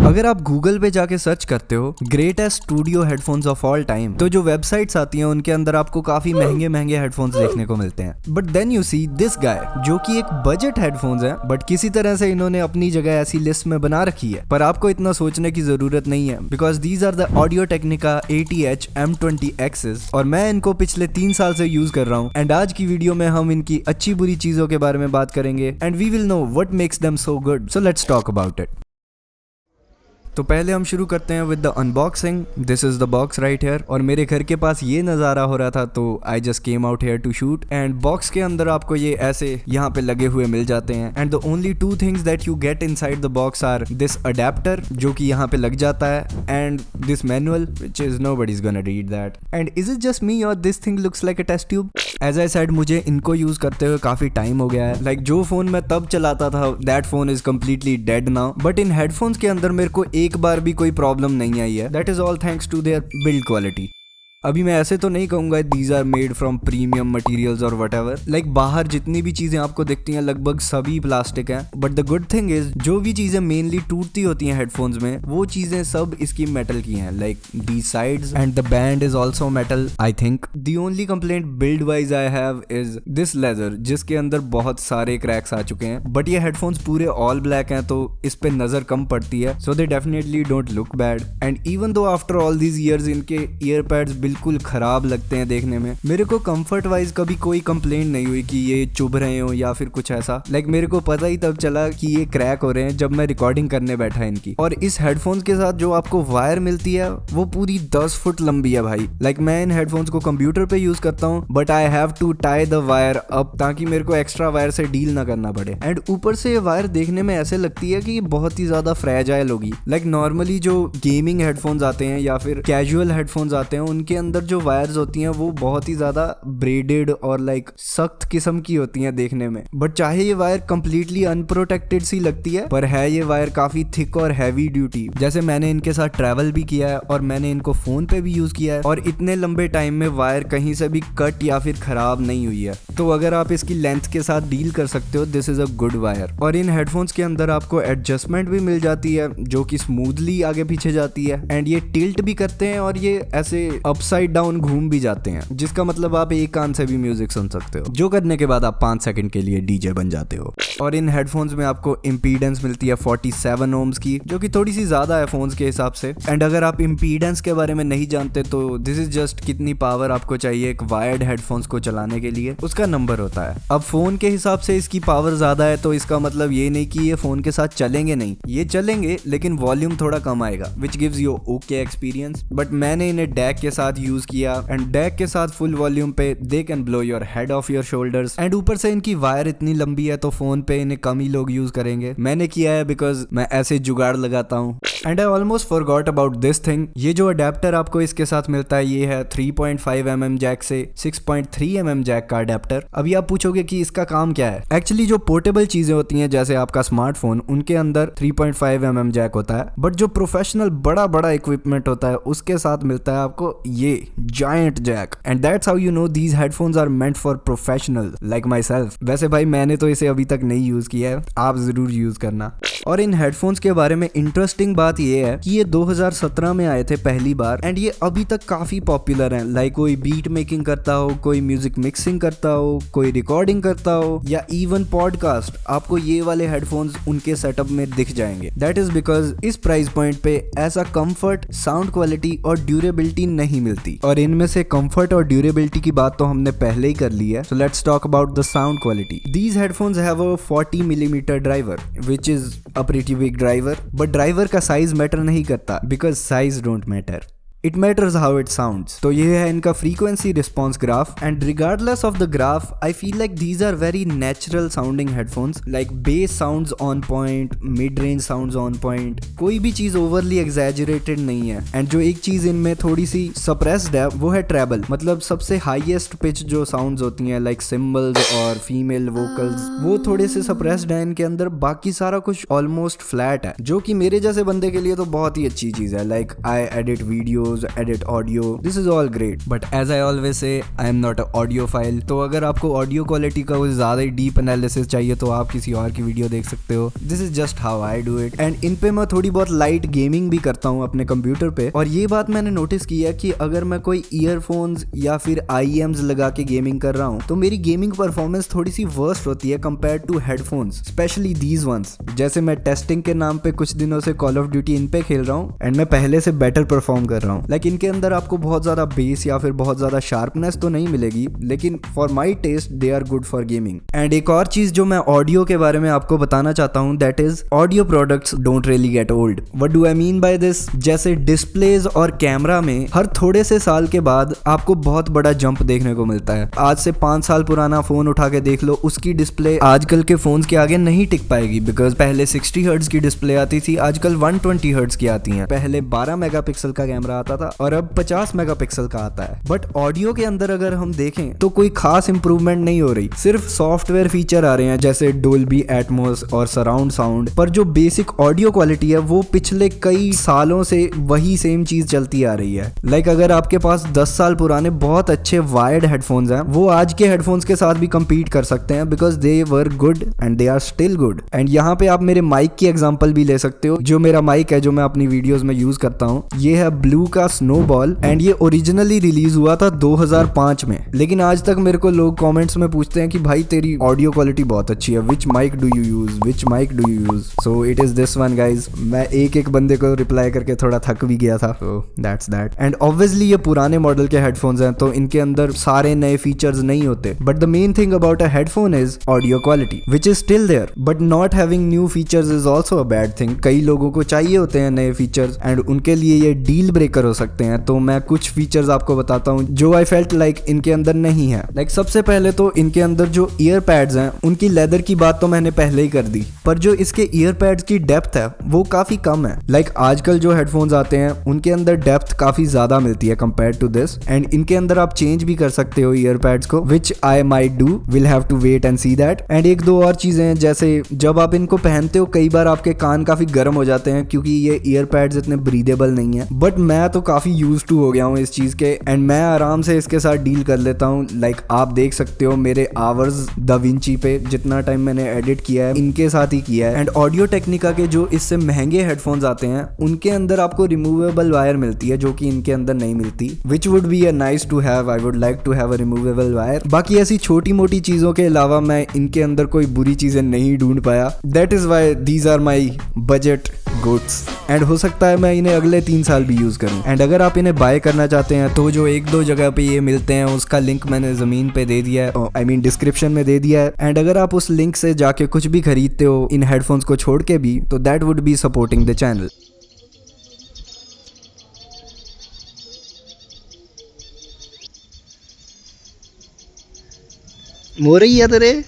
अगर आप गूगल पे जाके सर्च करते हो greatest studio headphones of all time, तो जो वेबसाइट्स आती हैं उनके अंदर आपको काफी महंगे महंगे हेडफोन्स देखने को मिलते हैं। But then you see this guy, जो कि एक बजट हेडफोन्स है, बट किसी तरह से इन्होंने अपनी जगह ऐसी लिस्ट में बना रखी है। पर आपको इतना सोचने की जरूरत नहीं है, because these are the audio Technica ATH M20Xs, और मैं इनको पिछले 3 साल से यूज कर रहा हूँ। एंड आज की वीडियो में हम इनकी अच्छी बुरी चीजों के बारे में बात करेंगे and we will know what makes them so good. So let's talk about it. तो पहले हम शुरू करते हैं with the unboxing. This is the box right here, और मेरे घर के पास ये नज़ारा हो रहा था तो I just came out here to shoot. And box के अंदर आपको ये ऐसे यहाँ पे लगे हुए मिल जाते हैं। And the only 2 things that you get inside the box are this adapter, जो कि यहाँ पे लग जाता है, and this manual which is nobody's gonna read that. And is it just me और this thing looks like a test tube? As I said, मुझे इनको यूज करते हुए काफी टाइम हो गया है। लाइक जो फोन मैं तब चलाता था that phone is completely dead now, but in headphones के अंदर मेरे को एक बार भी कोई प्रॉब्लम नहीं आई है। That is all thanks to their build quality. अभी मैं ऐसे तो नहीं कहूंगा these are made from premium materials और व्हाटएवर। लाइक बाहर जितनी भी चीजें आपको दिखती हैं लगभग सभी प्लास्टिक हैं, but the good thing is जो भी चीजें मेनली टूटती होती हैं हेडफोन्स में, वो चीजें सब इसकी मेटल की हैं। Like the sides and the band is also metal I think. The only complaint build wise I have is this leather, जिसके अंदर बहुत सारे क्रैक्स आ चुके हैं। बट ये हेडफोन्स पूरे ऑल ब्लैक हैं तो इस पे नजर कम पड़ती है, so they definitely don't look bad. And even though after all these years इनके ईयरपैड्स बिल्कुल खराब लगते हैं देखने में। मेरे को कंफर्ट वाइज कभी कोई कंप्लेंट नहीं हुई कि ये चुभ रहे हो या फिर कुछ ऐसा। लाइक मेरे को पता ही तब चला कि ये क्रैक हो रहे हैं जब मैं रिकॉर्डिंग करने बैठा इनकी। और इस हेडफोन्स के साथ जो आपको वायर मिलती है वो पूरी 10 फुट लंबी है भाई। लाइक मैं इन हेडफोन्स को कंप्यूटर पे यूज करता हूँ, but I have to tie the wire up ताकि मेरे को एक्स्ट्रा वायर से डील ना करना पड़े। एंड ऊपर से ये वायर देखने में ऐसे लगती है कि ये बहुत ही ज्यादा फ्रेजाइल होगी। लाइक नॉर्मली जो गेमिंग हेडफोन्स आते हैं या फिर कैजुअल हेडफोन्स आते हैं, उनके अंदर जो वायर्स होती हैं वो बहुत ही ज्यादा ब्रेडेड और लाइक सख्त किस्म की होती हैं देखने में। बट चाहे ये वायर कंप्लीटली अनप्रोटेक्टेड सी लगती है, पर है ये वायर काफी थिक और हैवी ड्यूटी। जैसे मैंने इनके साथ ट्रैवल भी किया है और मैंने इनको फोन पे भी यूज किया है, और इतने लंबे टाइम में वायर कहीं से भी कट या फिर खराब नहीं हुई है। तो अगर आप इसकी लेंथ के साथ डील कर सकते हो, this is a good wire. और इन हेडफोन्स के अंदर आपको एडजस्टमेंट भी मिल जाती है जो कि स्मूथली आगे पीछे जाती है। एंड ये टिल्ट भी करते हैं और ये ऐसे अपसाइड डाउन घूम भी जाते हैं, जिसका मतलब आप एक कान से भी म्यूजिक सुन सकते हो, जो करने के बाद आप 5 सेकंड के लिए डीजे बन जाते हो। और इन हेडफोन्स में आपको इम्पीडेंस मिलती है 47 ओम्स की, जो कि थोड़ी सी ज्यादा है फोन्स के हिसाब से। एंड अगर आप इम्पीडेंस के बारे में नहीं जानते तो दिस इज जस्ट कितनी पावर आपको चाहिए एक वायर्ड हेडफोन्स को चलाने के लिए, उसका नंबर होता है। अब फोन के हिसाब से इसकी पावर ज्यादा है तो इसका मतलब ये नहीं कि ये फोन के साथ चलेंगे नहीं, ये चलेंगे लेकिन वॉल्यूम थोड़ा कम आएगा, which gives you okay experience. But मैंने इन्हें डैक के साथ यूज किया एंड डैक के साथ फुल वॉल्यूम पे they can blow your head of your shoulders. And ऊपर से इनकी वायर इतनी लंबी है तो फोन पे इन्हें कम ही लोग यूज करेंगे। मैंने किया है बिकॉज मैं ऐसे जुगाड़ लगाता हूँ। And I almost forgot about this thing. ये जो अडेप्टर आपको इसके साथ मिलता है ये है 3.5 mm जैक से 6.3 mm जैक का अडेप्टर। अभी आप पूछोगे कि इसका काम क्या है। एक्चुअली जो पोर्टेबल चीजें होती हैं जैसे आपका स्मार्टफोन, उनके अंदर 3.5 mm जैक होता है, बट जो प्रोफेशनल बड़ा बड़ा इक्विपमेंट होता है उसके साथ मिलता है आपको ये giant jack. And that's how you know these headphones are meant for professional like my self. वैसे भाई मैंने तो इसे अभी तक नहीं यूज किया है, आप जरूर यूज करना। और इन हेडफोन्स के बारे में इंटरेस्टिंग बात ये है कि ये 2017 में आए थे पहली बार, एंड ये अभी तक काफी पॉपुलर हैं। लाइक कोई बीट मेकिंग करता हो, कोई म्यूजिक मिक्सिंग करता हो, कोई रिकॉर्डिंग करता हो, या इवन पॉडकास्ट, आपको ये वाले हेडफोन्स उनके सेटअप में दिख जाएंगे। दैट इज बिकॉज इस प्राइस पॉइंट पे ऐसा कंफर्ट, साउंड क्वालिटी और ड्यूरेबिलिटी नहीं मिलती। और इनमें से कंफर्ट और ड्यूरेबिलिटी की बात तो हमने पहले ही कर ली है, सो let's talk about the sound quality. These headphones have a 40 mm driver which is a pretty big driver, but driver का size matter नहीं करता because size don't matter. It matters how it sounds. तो ये है इनका frequency response graph, and regardless of the graph, I feel like these are very natural sounding headphones. Like bass sounds on point, mid range sounds on point. कोई भी चीज overly exaggerated नहीं है। And जो एक चीज इनमें थोड़ी सी suppressed है वो है treble, मतलब सबसे highest pitch जो sounds होती हैं like cymbals और female vocals, वो थोड़े से suppressed है इनके अंदर। बाकी सारा कुछ almost flat है, जो कि मेरे जैसे बंदे के लिए तो बहुत ही अच्छी चीज है। Like I edit videos videos, edit audio, this is all great, but as I always say I am not a audiophile. तो अगर आपको ऑडियो क्वालिटी का कुछ ज्यादा ही डीप एनालिसिस चाहिए तो आप किसी और की वीडियो देख सकते हो। This is just how I do it. And in पे मैं थोड़ी बहुत लाइट गेमिंग भी करता हूँ अपने कंप्यूटर पे, और ये बात मैंने नोटिस की है कि अगर मैं कोई ईयरफोन्स या फिर IEMs लगा के गेमिंग कर रहा हूँ तो मेरी गेमिंग परफॉर्मेंस थोड़ी सी वर्स्ट होती है compare to headphones, specially these ones. जैसे मैं टेस्टिंग के नाम पे कुछ दिनों से कॉल ऑफ ड्यूटी इन पे खेल रहा हूँ एंड मैं पहले से बेटर परफॉर्म कर रहा हूँ। लाइक इनके अंदर आपको बहुत ज्यादा बेस या फिर बहुत ज्यादा शार्पनेस तो नहीं मिलेगी, लेकिन for my taste they are good for gaming. And एक और चीज जो मैं ऑडियो के बारे में आपको बताना चाहता हूँ, that is audio products don't really get old. What do I mean by this? जैसे डिस्प्लेज और कैमरा में हर थोड़े से साल के बाद आपको बहुत बड़ा जंप देखने को मिलता है। आज से 5 साल पुराना फोन उठा के देख लो, उसकी डिस्प्ले आजकल के फोन्स के आगे नहीं टिक पाएगी, बिकॉज पहले 60 हर्ट्ज की डिस्प्ले आती थी, आजकल 120 हर्ट्ज की आती हैं। पहले 12 मेगापिक्सल का कैमरा आता था और अब 50 मेगापिक्सल का आता है। बट ऑडियो के अंदर अगर हम देखें तो कोई खास इंप्रूवमेंट नहीं हो रही, सिर्फ सॉफ्टवेयर फीचर आ रहे हैं जैसे डोल्बी एटमॉस और सराउंड साउंड, पर जो बेसिक ऑडियो क्वालिटी है वो पिछले कई सालों से वही सेम चीज चलती आ रही है। लाइक अगर आपके पास 10 साल पुराने बहुत अच्छे वायर्ड हेडफोन्स हैं, वो आज के हेडफोन्स के साथ भी compete कर सकते हैं, because they were good and they are still good. And यहाँ पे आप मेरे माइक की एग्जांपल भी ले सकते हो। जो मेरा माइक है जो मैं अपनी वीडियोस में यूज करता हूँ, ये है ब्लू का स्नोबॉल एंड ये ओरिजिनली रिलीज हुआ था 2005 में, लेकिन आज तक मेरे को लोग कमेंट्स में पूछते हैं कि भाई तेरी ऑडियो क्वालिटी बहुत अच्छी है, which mic do you use, which mic do you use? So it is this one guys. मैं एक बंदे को रिप्लाई करके थोड़ा थक भी गया था, so that's that. And obviously ये पुराने मॉडल के हेडफोन्स हैं तो इनके अंदर सारे नए फीचर्स नहीं होते, but the main thing about a headphone is audio quality which is still there, but not having new features is also a bad thing. कई लोगों को चाहिए होते हैं नए फीचर्स एंड उनके लिए ये डील ब्रेकर हो सकते हैं। तो मैं कुछ फीचर्स आपको बताता हूँ जो आई फेल्ट लाइक इनके अंदर नहीं है। लाइक सबसे पहले तो इनके अंदर जो ईयर पैड्स हैं उनकी लेदर की बात तो मैंने पहले ही कर दी, पर जो इसके ईयर पैड्स की डेप्थ है वो काफी कम है। लाइक आजकल जो हेडफोन्स आते हैं उनके अंदर डेप्थ काफी ज्यादा मिलती है कंपेयर टू दिस, एंड इनके अंदर आप चेंज भी कर सकते हो ईयर पैड्स को, which I might do, will have to wait and see that. And एक दो और चीजें हैं, जैसे जब आप इनको पहनते हो कई बार आपके कान काफी गर्म हो जाते हैं क्योंकि ये ईयर पैड्स इतने ब्रीदेबल नहीं है, बट मैं तो काफी यूज टू हो गया हूँ इस चीज के एंड मैं आराम से इसके साथ डील कर लेता हूँ। लाइक आप देख सकते हो मेरे आवर्स दा विंची पे जितना टाइम मैंने एडिट किया है इनके साथ ही किया है। एंड ऑडियो टेक्निका के जो इससे महंगे हेडफोन्स आते हैं उनके अंदर आपको रिमूवेबल वायर मिलती है जो कि इनके अंदर नहीं मिलती, which would be a nice to have. I would like to have a removable wire. बाकी ऐसी छोटी मोटी चीजों के अलावा मैं इनके अंदर कोई बुरी चीजें नहीं ढूंढ पाया। That is why these are my budget goods and हो सकता है मैं इन्हें अगले 3 साल भी यूज करूं। एंड अगर आप इन्हें बाय करना चाहते हैं तो जो 1-2 जगह पे ये मिलते हैं उसका लिंक मैंने जमीन पे दे दिया है, आई मीन डिस्क्रिप्शन में दे दिया है। एंड अगर आप उस लिंक से जाके कुछ भी खरीदते हो इन हेडफोन्स को छोड़ के भी, तो that would be supporting the channel. मोरैया तेरे